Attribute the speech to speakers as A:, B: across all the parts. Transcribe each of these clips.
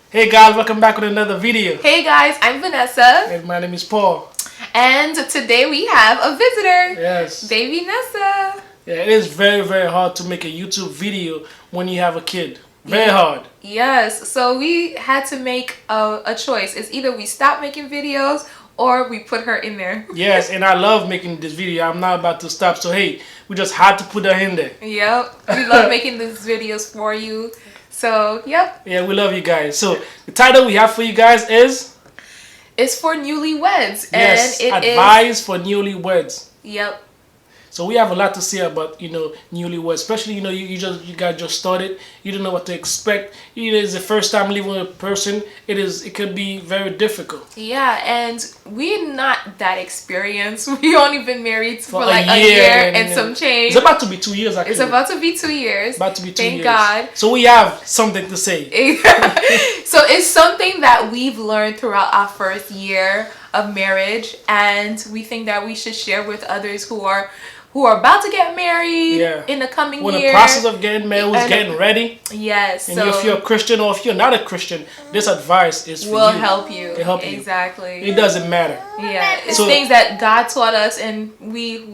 A: Hey guys, welcome back with another video.
B: Hey guys, I'm Vanessa.
A: And my name is Paul.
B: And today we have a visitor.
A: Yes.
B: Baby Nessa.
A: Yeah, it is very, very hard to make a YouTube video when you have a kid. Very hard.
B: Yes, so we had to make a choice. It's either we stop making videos or we put her in there.
A: Yes, and I love making this video. I'm not about to stop. So hey, we just had to put her in there.
B: Yep, we love making these videos for you. So, yep.
A: Yeah, we love you guys. So the title we have for you guys is...
B: It's for newlyweds.
A: Yes,
B: and it
A: advice for newlyweds.
B: Yep.
A: So we have a lot to say about, newlyweds, especially, you guys just started. You don't know what to expect. It is the first time living with a person. It could be very difficult.
B: Yeah, and we're not that experienced. We only been married for like a
A: year
B: year and some change.
A: It's about to be 2 years, actually.
B: It's about to be 2 years.
A: About to be 2 years.
B: Thank God.
A: So we have something to say.
B: So it's something that we've learned throughout our first year of marriage, and we think that we should share with others who are about to get married in the coming year.
A: In the process of getting married, who's getting ready.
B: Yes.
A: And if you're a Christian or if you're not a Christian, this advice is for
B: will
A: you.
B: help you.
A: It'll help you.
B: Exactly.
A: It doesn't matter.
B: Yeah. It's things that God taught us and we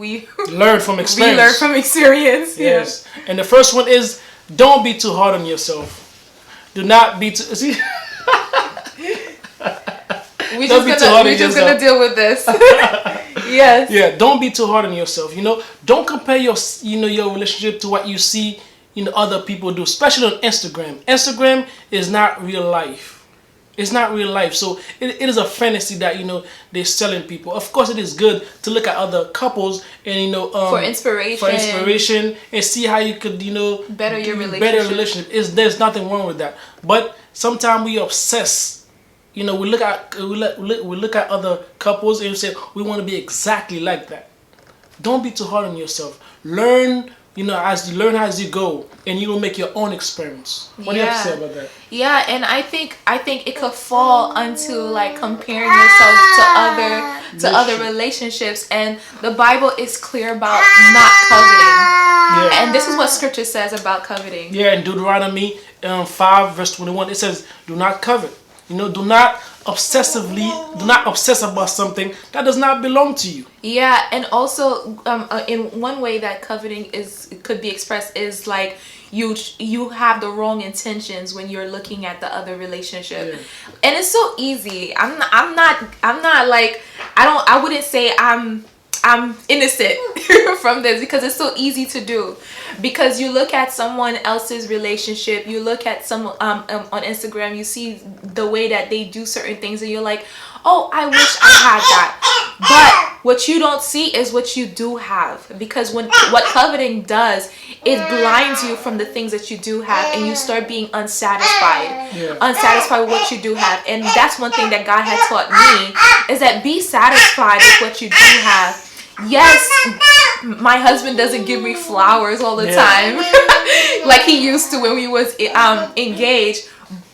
A: learn from experience.
B: We learn from experience.
A: Yes. Yeah. And the first one is, don't be too hard on yourself. Do not be too... See?
B: We're just gonna deal with this. Yes.
A: Yeah, don't be too hard on yourself. Don't compare your relationship to what you see other people do, especially on Instagram. Instagram is not real life. It's not real life. So it is a fantasy that they're selling people. Of course, it is good to look at other couples and for inspiration and see how you could
B: better your relationship.
A: There's nothing wrong with that. But sometimes we obsess. We look at other couples and say we want to be exactly like that. Don't be too hard on yourself. Learn, as you go, and you will make your own experiments. What do you have to say about that?
B: Yeah, and I think it could fall onto like comparing yourself to other relationships, and the Bible is clear about not coveting. Yeah. And this is what Scripture says about coveting.
A: Yeah, in Deuteronomy 5 verse 21, it says, "Do not covet." Do not obsess about something that does not belong to you.
B: Yeah, and also in one way that coveting could be expressed is like you have the wrong intentions when you're looking at the other relationship. Yeah. And it's so easy. I'm not like I wouldn't say I'm innocent from this, because it's so easy to do. Because you look at someone else's relationship, you look at someone on Instagram, you see the way that they do certain things, and you're like, oh, I wish I had that. But what you don't see is what you do have. Because what coveting does, it blinds you from the things that you do have, and you start being unsatisfied. Yeah. Unsatisfied with what you do have. And that's one thing that God had taught me, is that be satisfied with what you do have. Yes, my husband doesn't give me flowers all the time like he used to when we was engaged,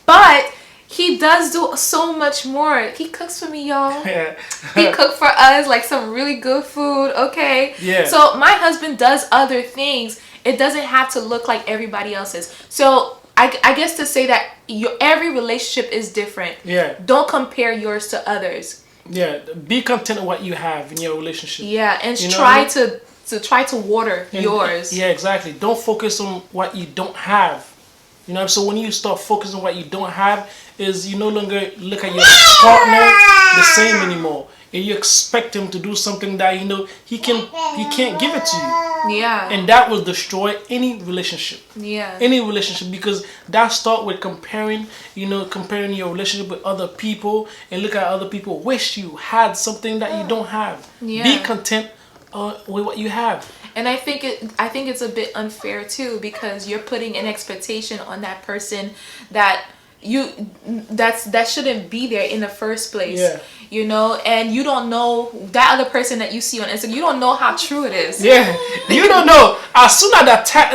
B: but he does do so much more. He cooks for me, y'all. Yeah. He cooked for us like some really good food. Okay. Yeah. So my husband does other things. It doesn't have to look like everybody else's. So I guess to say that every relationship is different. Yeah. Don't compare yours to others.
A: Yeah, be content with what you have in your relationship.
B: Yeah, and try to water yours.
A: Yeah, exactly. Don't focus on what you don't have. So when you start focusing on what you don't have, is you no longer look at your partner the same anymore, and you expect him to do something that he can't give it to you.
B: Yeah.
A: And that will destroy any relationship.
B: Yeah.
A: Any relationship, because that start with comparing your relationship with other people, and look at other people. Wish you had something that you don't have. Yeah. Be content with what you have.
B: And I think it's a bit unfair too, because you're putting an expectation on that person that that shouldn't be there in the first place. Yeah. And you don't know that other person that you see on Instagram. You don't know how true it is.
A: Yeah, you don't know. As soon as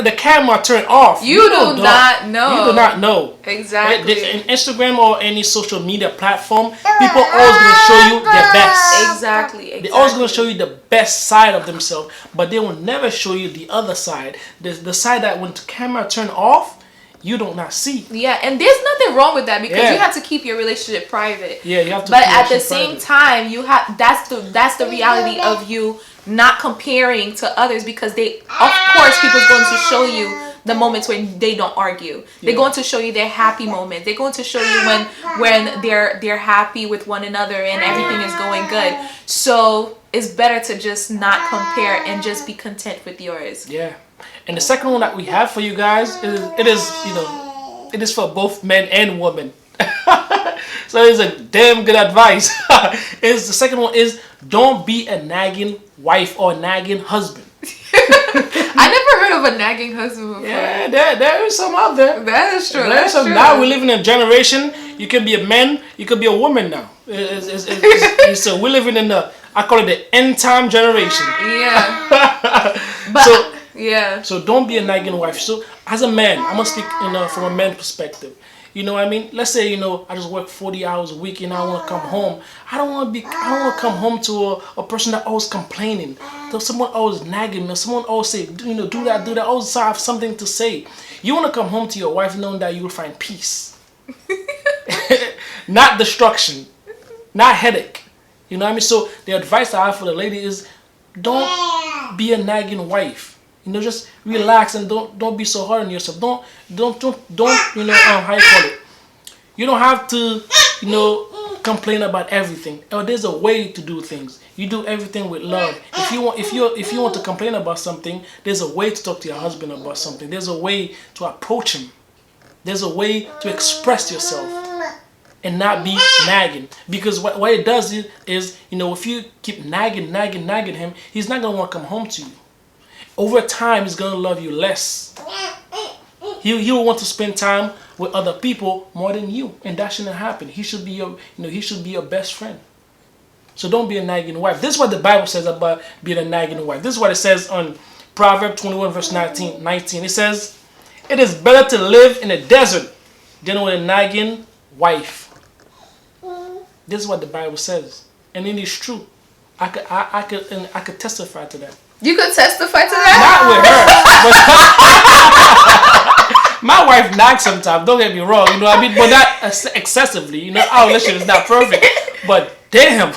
A: the camera turn off,
B: you do not know.
A: You do not know.
B: Exactly.
A: In Instagram or any social media platform, people always going to show you their best.
B: Exactly.
A: They're always going to show you the best side of themselves, but they will never show you the other side. The side that when the camera turn off, you don't not see.
B: Yeah, and there's nothing wrong with that because
A: Yeah.
B: you have to keep your relationship private.
A: Yeah, you have to.
B: But
A: keep your
B: at the
A: shit
B: same
A: private.
B: time, you have that's the reality of you not comparing to others because of course people's going to show you the moments when they don't argue. They're
A: Yeah.
B: going to show you their happy moments. They're going to show you when they're happy with one another and everything is going good. So it's better to just not compare and just be content with yours.
A: Yeah. And the second one that we have for you guys it is for both men and women. So it's a damn good advice. Is the second one is don't be a nagging wife or nagging husband.
B: I never heard of a nagging husband before.
A: Yeah, there is some out there.
B: That is true.
A: There's
B: That's
A: some.
B: true.
A: Now we live in a generation. You can be a man. You could be a woman now. So we're living in I call it the end time generation.
B: Yeah. But
A: So-
B: yeah.
A: So don't be a nagging wife. So as a man, I'm gonna speak from a man perspective. You know what I mean? Let's say I just work 40 hours a week and I want to come home. I don't want to come home to a person that always complaining. To someone always nagging me. Someone always say do that. Always have something to say. You want to come home to your wife knowing that you will find peace, not destruction, not headache. You know what I mean? So the advice I have for the lady is don't be a nagging wife. Just relax and don't be so hard on yourself. Don't how you call it. You don't have to complain about everything. There's a way to do things. You do everything with love. If you want to complain about something, there's a way to talk to your husband about something. There's a way to approach him. There's a way to express yourself and not be nagging. Because what it does is if you keep nagging him, he's not gonna want to come home to you. Over time, he's gonna love you less. He'll want to spend time with other people more than you, and that shouldn't happen. He should be your best friend. So don't be a nagging wife. This is what the Bible says about being a nagging wife. This is what it says on Proverbs 21 verse 19. It says, "It is better to live in a desert than with a nagging wife." This is what the Bible says, and it is true. I could testify to that.
B: You could testify to that?
A: Not with her. But my wife nags sometimes. Don't get me wrong. You know what I mean? But not excessively. Our relationship is not perfect. But damn.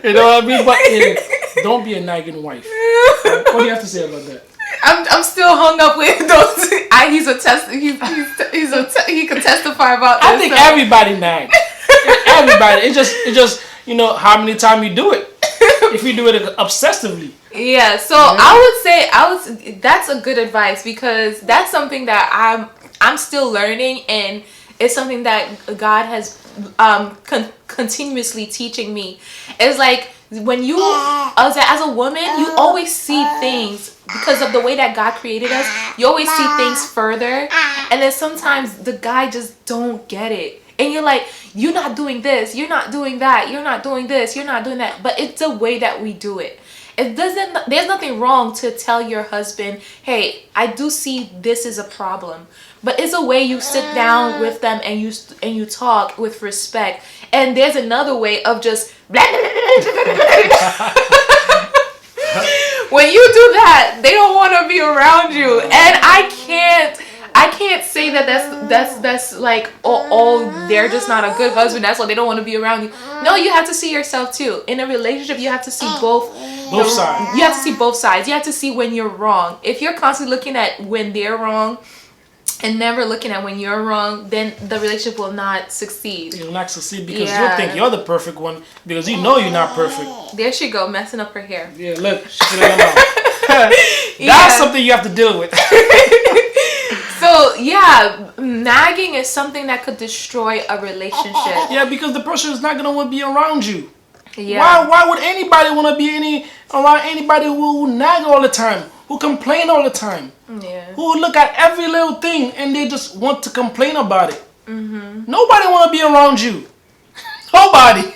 A: You know what I mean? But don't be a nagging wife. What do you have to say about that?
B: I'm still hung up with those. He can testify about this.
A: I think everybody nags. Everybody. It's just how many times you do it. If you do it obsessively.
B: Yeah, so I would say that's a good advice because that's something that I'm still learning and it's something that God has continuously teaching me. It's like when you as a woman, you always see things because of the way that God created us. You always see things further, and then sometimes the guy just don't get it. And you're like, you're not doing this, you're not doing that, you're not doing this, you're not doing that. But it's the way that we do it. There's nothing wrong to tell your husband, hey, I do see this is a problem. But it's a way you sit down with them and you talk with respect. And there's another way of just blah, blah, blah, blah. When you do that, they don't want to be around you. And I can't say that that's like they're just not a good husband, that's why they don't want to be around you. No, you have to see yourself too. In a relationship, you have to see both
A: sides.
B: You have to see both sides. You have to see when you're wrong. If you're constantly looking at when they're wrong and never looking at when you're wrong, then the relationship will not succeed.
A: You'll not succeed because you think you're the perfect one because you know you're not perfect.
B: There she go, messing up her hair.
A: Yeah, look, she's in her mouth. That's something you have to deal with.
B: So yeah, nagging is something that could destroy a relationship.
A: Yeah, because the person is not gonna want to be around you.
B: Yeah.
A: Why would anybody want to be around anybody who nag all the time, who complain all the time, who look at every little thing and they just want to complain about it? Mm-hmm. Nobody want to be around you. Nobody.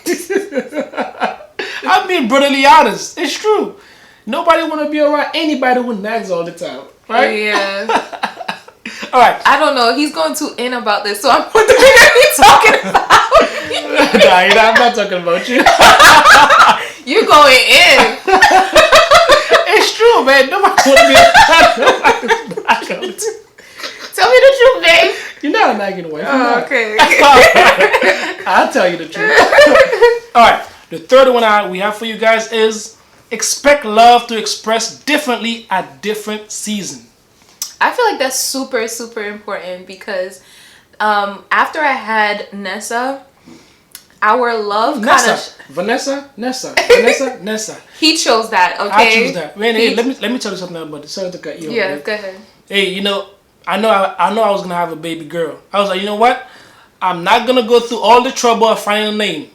A: I'm being brutally honest. It's true. Nobody want to be around anybody who nags all the time, right?
B: Yeah.
A: All right.
B: I don't know. He's going to in about this, so I'm wondering what he's talking about.
A: Nah, I'm not talking about you.
B: You going in?
A: It's true, man. Nobody want to be around.
B: Tell me the truth, babe.
A: You're not a nagging wife.
B: Oh, okay.
A: I'll tell you the truth. All right. The third one we have for you guys is expect love to express differently at different seasons.
B: I feel like that's super, super important because after I had Nessa, our love kind of
A: Vanessa, Nessa.
B: He chose that, okay?
A: I choose that. Man, hey, let me tell you something about it. Sorry to cut you off.
B: Yeah, go ahead.
A: Hey, I know I was gonna have a baby girl. I was like, you know what? I'm not gonna go through all the trouble of finding a name.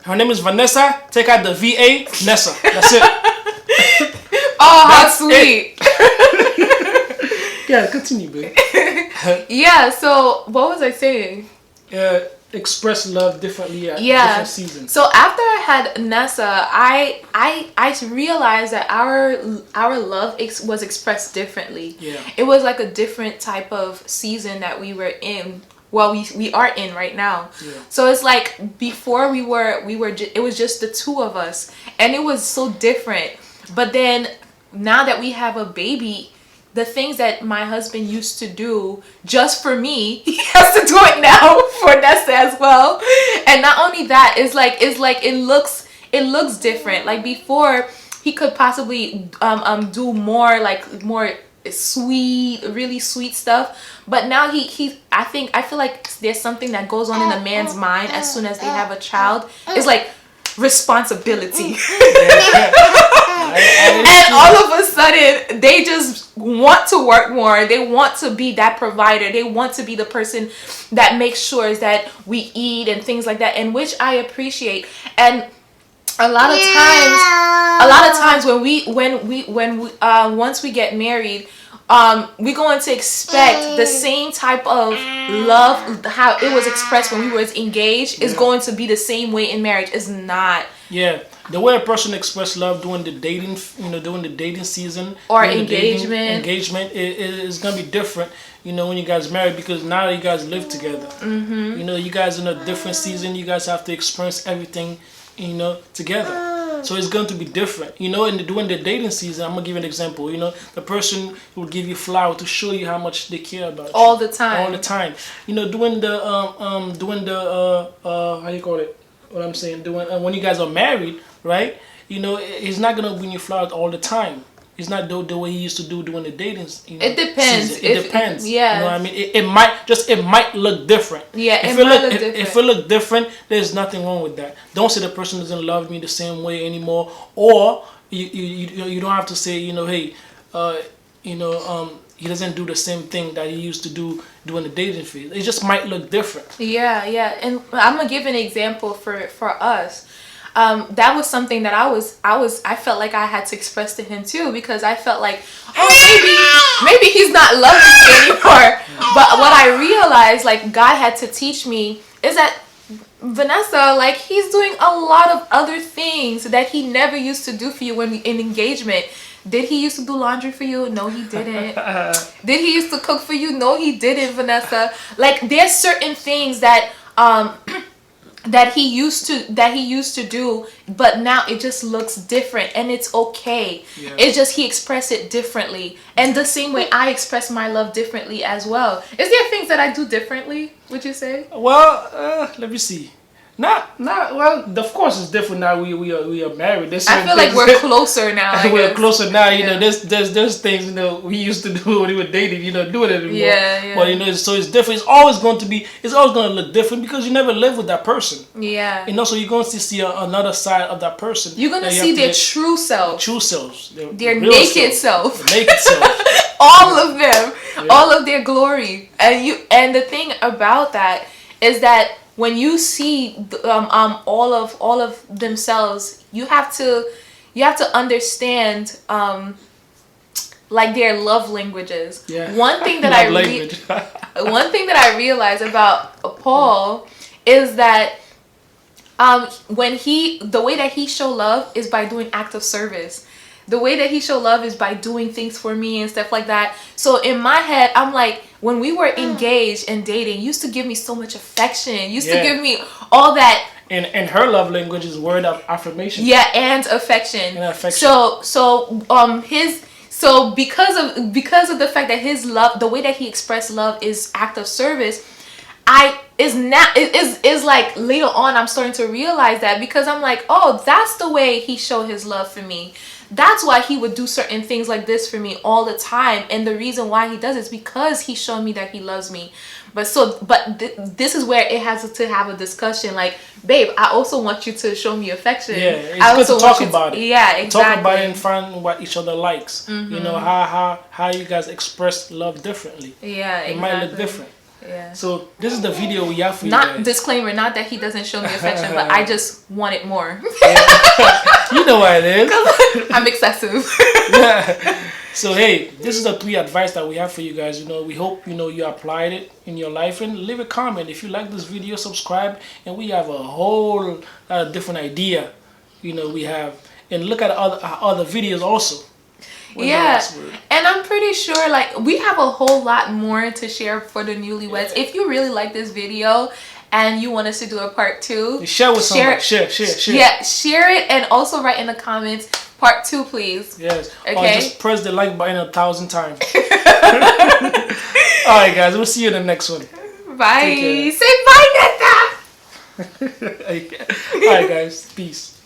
A: Her name is Vanessa. Take out the VA, Nessa. That's it.
B: Oh, how sweet.
A: Yeah, continue, babe.
B: Yeah, so what was I saying?
A: Express love differently at different seasons.
B: So after I had Nessa, I realized that our love was expressed differently.
A: Yeah.
B: It was like a different type of season that we were in. Well, we are in right now.
A: Yeah.
B: So it's like before it was just the two of us, and it was so different. But then now that we have a baby, the things that my husband used to do just for me, he has to do it now for Nessa as well. And not only that, it looks different. Like before, he could possibly do more sweet, really sweet stuff. But now I feel like there's something that goes on in a man's mind as soon as they have a child. It's like responsibility. And all of a sudden they just want to work more. They want to be that provider. They want to be the person that makes sure that we eat and things like that, and which I appreciate. And a lot of times when we once we get married, we're going to expect the same type of love, how it was expressed when we were engaged, is going to be the same way in marriage. It's not.
A: Yeah, the way a person expresses love during the dating, during the dating season
B: or engagement,
A: is gonna be different. When you guys married, because now you guys live together. Mm-hmm. You guys in a different season. You guys have to experience everything, together. So it's going to be different. During the dating season, I'm gonna give you an example. The person will give you flowers to show you how much they care about you.
B: All the time.
A: All the time. Doing the how do you call it? What I'm saying, when you guys are married, right? He's not gonna bring you flowers all the time. It's not the way he used to do during the dating.
B: It depends.
A: Season. It depends.
B: Yeah.
A: You know what I mean? It might look different.
B: Yeah.
A: If it look different, there's nothing wrong with that. Don't say the person doesn't love me the same way anymore, or you don't have to say hey, he doesn't do the same thing that he used to do during the dating phase. It just might look different. Yeah.
B: And I'm gonna give an example for us. That was something that I felt like I had to express to him too, because I felt like, maybe he's not loving me anymore. But what I realized, like God had to teach me, is that Vanessa, like he's doing a lot of other things that he never used to do for you when in engagement. Did he used to do laundry for you? No, he didn't. Did he used to cook for you? No, he didn't, Vanessa. Like there's certain things that that he used to do, but now it just looks different, and it's okay. Yeah. It's just he expressed it differently, and the same way I express my love differently as well. Is there things that I do differently, would you say?
A: Well, let me see. Well, of course it's different now. We are married.
B: I feel like we're closer now.
A: We're closer now. There's things we used to do when we were dating. Do it anymore.
B: Yeah.
A: But so it's different. It's always going to look different because you never live with that person.
B: Yeah.
A: So you're going to see another side of that person.
B: You're going to see their true self.
A: True selves.
B: Their naked self.
A: The naked self.
B: All of them. Yeah. All of their glory. And the thing about that is that when you see all of themselves, you have to understand like their love languages.
A: Yeah.
B: One thing that I realized about Paul is that the way that he show love is by doing acts of service. The way that he show love is by doing things for me and stuff like that. So in my head, I'm like, when we were engaged and dating, used to give me so much affection. Used to give me all that.
A: And her love language is word of affirmation.
B: Yeah, and affection. So So because of the fact that his love, the way that he expressed love is act of service, is like later on I'm starting to realize that, because I'm like, oh, that's the way he showed his love for me. That's why he would do certain things like this for me all the time, and the reason why he does it is because he's showing me that he loves me. This is where it has to have a discussion. Like, babe, I also want you to show me affection.
A: Yeah, it's good to talk about it.
B: Yeah, exactly.
A: Talk about it and find what each other likes. You know, how you guys express love differently.
B: Yeah, exactly.
A: It might look different.
B: Yeah.
A: So this is the video we have for you
B: Not
A: guys.
B: disclaimer, not that he doesn't show me affection, but I just want it more.
A: You know what it is.
B: I'm excessive.
A: So hey, this is the 3 advice that we have for you guys. You know, we hope you applied it in your life, and leave a comment if you like this video. Subscribe, and we have a whole different idea. We have, and look at our other videos also.
B: Yeah, and I'm pretty sure like we have a whole lot more to share for the newlyweds. If you really like this video and you want us to do a part 2,
A: share with somebody. Share.
B: Yeah, share it, and also write in the comments part 2, please.
A: Yes.
B: Okay.
A: Or just press the like button 1,000 times. All right, guys. We'll see you in the next one.
B: Bye. Say bye, Netta.
A: All right, guys. Peace.